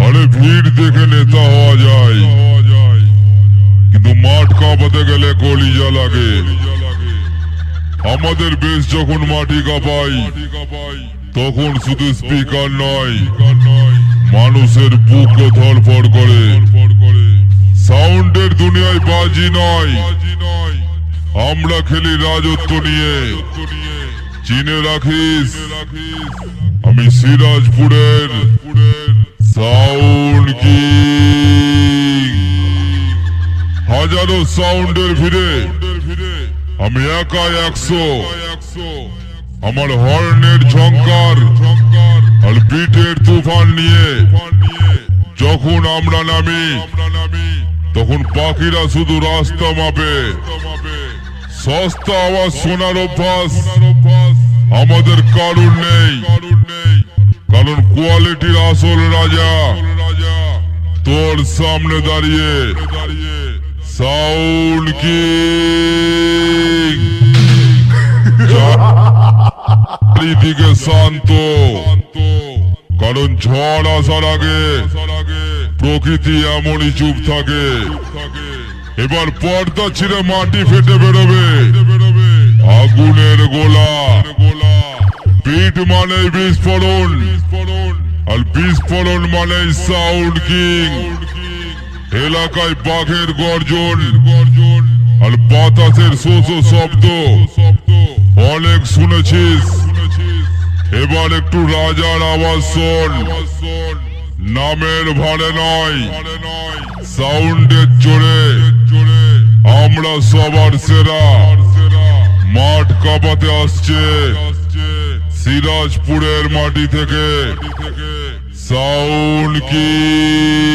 আরে ভিড় দেখে নেতা হওয়া যায়, কিন্তু মাঠ কাঁপাতে গেলে কলিজা লাগে। আমাদের বেশ যখন মাটি কাঁপাই, তখন শুধু স্পিকার নয়, মানুষের বুকও ধড়ফড় করে। সাউন্ডের দুনিয়ায় বাজি নয়, আমরা খেলি রাজত্ব নিয়ে। চিনে রাখিস, আমি সিরাজপুরের সাউন্ড কিং। হাজারো সাউন্ডের ভিড়ে আমি একাই 100। আমার হর্নের ঝংকার আর বিটের তুফান নিয়ে যখন আমরা নামি, তখন পাখিরা শুধু রাস্তা মাপে। সস্তা আওয়াজ শোনার অভ্যাস আমাদের কারণ নেই, কারণ কোয়ালিটির আসল রাজা তোর সামনে দাঁড়িয়ে। Sound king. চারিদিকে শান্ত, কারণ ঝড় আসার আগে প্রকৃতি এমনই চুপ থাকে। এবার পর্দা ছিঁড়ে মাটি ফেটে বেরোবে আগুনের গোলা। বিট মানে বিস্ফোরণ, আর বিস্ফোরণ মানে সাউন্ড কিং। এলাকায় বাঘের গর্জন আর বাতাসের শোষো শব্দ অনেক শুনেছিস। এবার একটু রাজার আওয়াজ শোন। নামের ভারে নয়, সাউন্ডের জোরে আমরা সবার সেরা। মাঠ কাঁপাতে আসছে সিরাজপুরের মাটি থেকে সাউন্ড কিং।